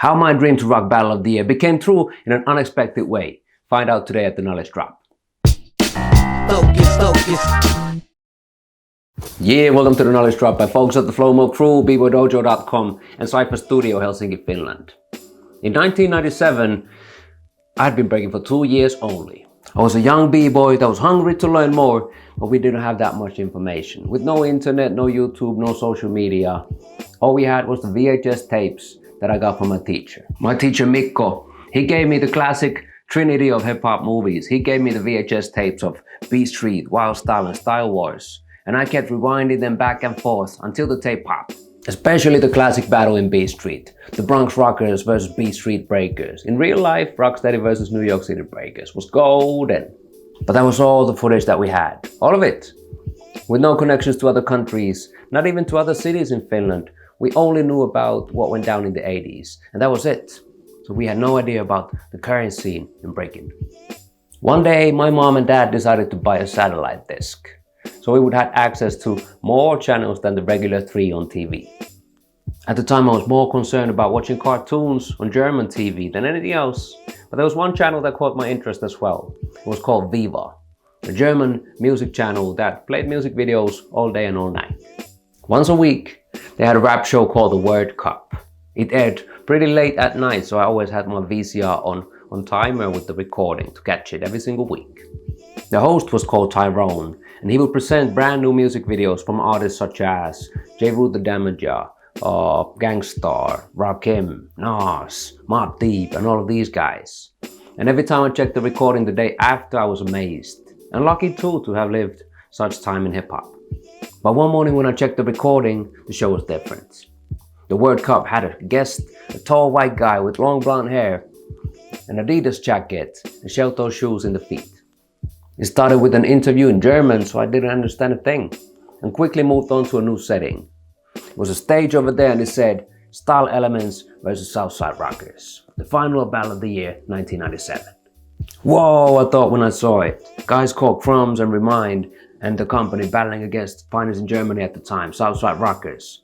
How my dream to rock Battle of the Year became true in an unexpected way. Find out today at the Knowledge Drop. Focus. Yeah, welcome to the Knowledge Drop by folks at the Flowmo crew, BBOY and Cypher Studio, Helsinki, Finland. In 1997, I had been breaking for 2 years only. I was a young b-boy that was hungry to learn more, but we didn't have that much information. With no internet, no YouTube, no social media, all we had was the VHS tapes that I got from my teacher. My teacher Mikko, he gave me the classic trinity of hip-hop movies. He gave me the VHS tapes of Beat Street, Wild Style and Style Wars, and I kept rewinding them back and forth until the tape popped. Especially the classic battle in Beat Street, the Bronx Rockers versus Beat Street Breakers. In real life, Rocksteady versus New York City Breakers was golden. But that was all the footage that we had, all of it. With no connections to other countries, not even to other cities in Finland. We only knew about what went down in the 80s, and that was it. So we had no idea about the current scene in breaking. One day, my mom and dad decided to buy a satellite disc, so we would have access to more channels than the regular 3 on TV. At the time, I was more concerned about watching cartoons on German TV than anything else, but there was one channel that caught my interest as well. It was called Viva, a German music channel that played music videos all day and all night. Once a week, they had a rap show called the World Cup. It aired pretty late at night, so I always had my VCR on timer with the recording to catch it every single week. The host was called Tyrone, and he would present brand new music videos from artists such as J. Root the Damager, Gangstar, Rakim, Nas, Mobb Deep, and all of these guys. And every time I checked the recording the day after, I was amazed, and lucky too to have lived such time in hip-hop. But one morning when I checked the recording, the show was different. The World Cup had a guest, a tall white guy with long blonde hair, an Adidas jacket, and shell-toe shoes in the feet. It started with an interview in German, so I didn't understand a thing, and quickly moved on to a new setting. It was a stage over there, and it said, Style Elements versus Southside Rockers, the final battle of the year, 1997. Whoa, I thought when I saw it. Guys called Crumbs and Remind, and the company battling against the finest in Germany at the time, Southside Rockers.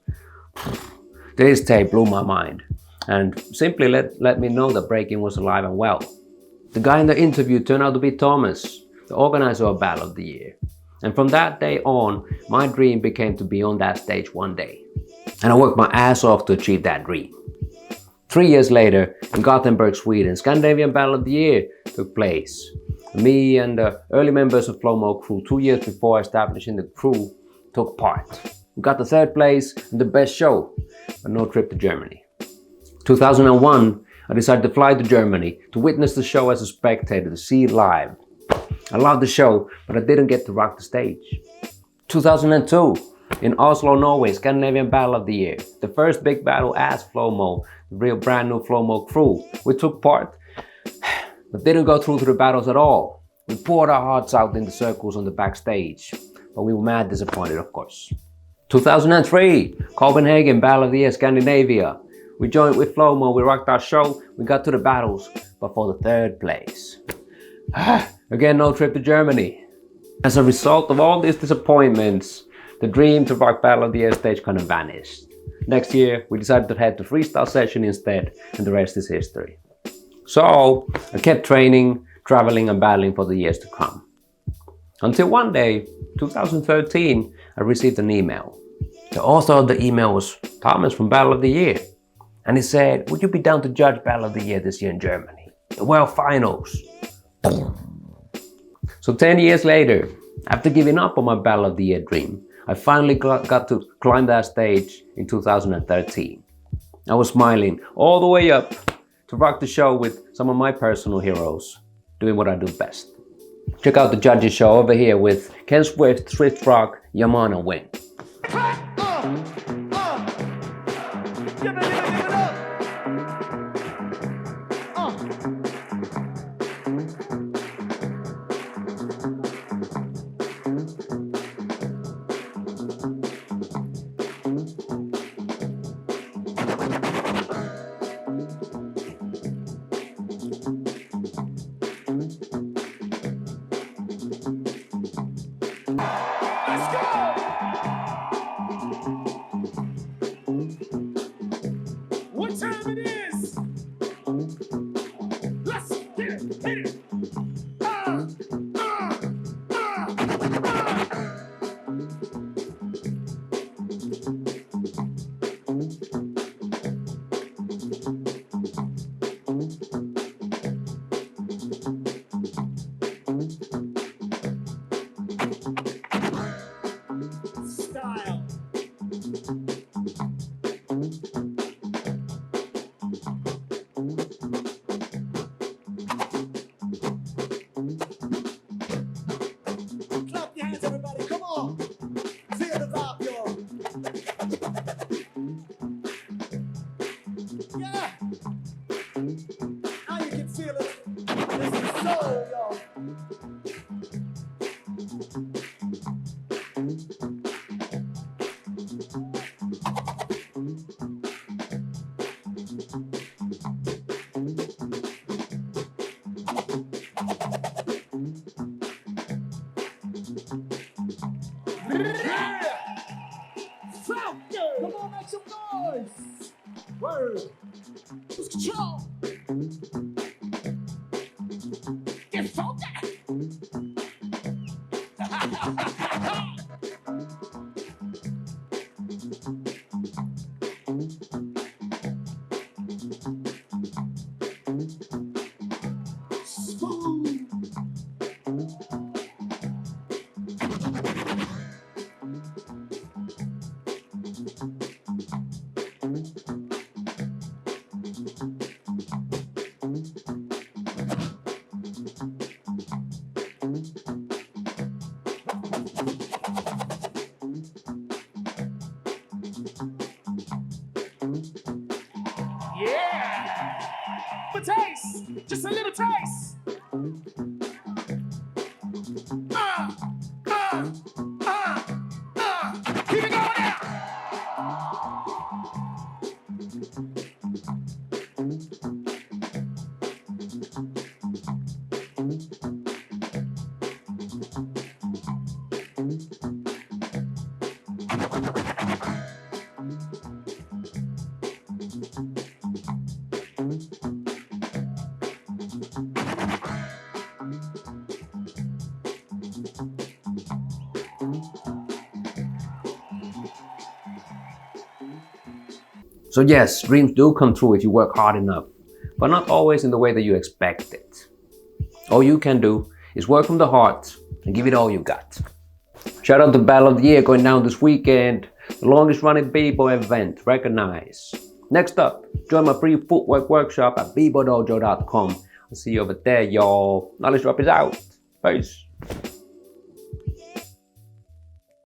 This tape blew my mind, and simply let me know that breaking was alive and well. The guy in the interview turned out to be Thomas, the organizer of Battle of the Year. And from that day on, my dream became to be on that stage one day. And I worked my ass off to achieve that dream. 3 years later, in Gothenburg, Sweden, Scandinavian Battle of the Year took place. Me and the early members of Flowmo crew, 2 years before establishing the crew, took part. We got the 3rd place and the best show, but no trip to Germany. 2001, I decided to fly to Germany to witness the show as a spectator, to see it live. I loved the show, but I didn't get to rock the stage. 2002, in Oslo, Norway, Scandinavian Battle of the Year, the first big battle as Flowmo, the real brand new Flowmo crew. We took part, but didn't go through to the battles at all. We poured our hearts out in the circles on the backstage, but we were mad disappointed, of course. 2003, Copenhagen Battle of the Year, Scandinavia. We joined with Flowmo, we rocked our show, we got to the battles, but for the 3rd place. Again, no trip to Germany. As a result of all these disappointments, the dream to rock Battle of the Year stage kind of vanished. Next year, we decided to head to freestyle session instead, and the rest is history. So, I kept training, traveling, and battling for the years to come. Until one day, 2013, I received an email. The author of the email was Thomas from Battle of the Year. And he said, would you be down to judge Battle of the Year this year in Germany? The World Finals. So 10 years later, after giving up on my Battle of the Year dream, I finally got to climb that stage in 2013. I was smiling all the way up to rock the show with some of my personal heroes, doing what I do best. Check out the judges show over here with Ken Swift, Swift Rock, Yaman and Wing. Now you can feel it. This is soul, y'all. Yeah! Falcon! Come on, make some noise! Word! Lose control! Get funky! Smooth! Yeah! A taste! Just a little taste! Keep it going now! So yes, dreams do come true if you work hard enough, but not always in the way that you expect it. All you can do is work from the heart and give it all you got. Shout out to Battle of the Year going down this weekend, the longest running B-Boy event, recognize. Next up, join my free footwork workshop at BBOYDojo.com. I'll see you over there, y'all. Knowledge Drop is out. Peace.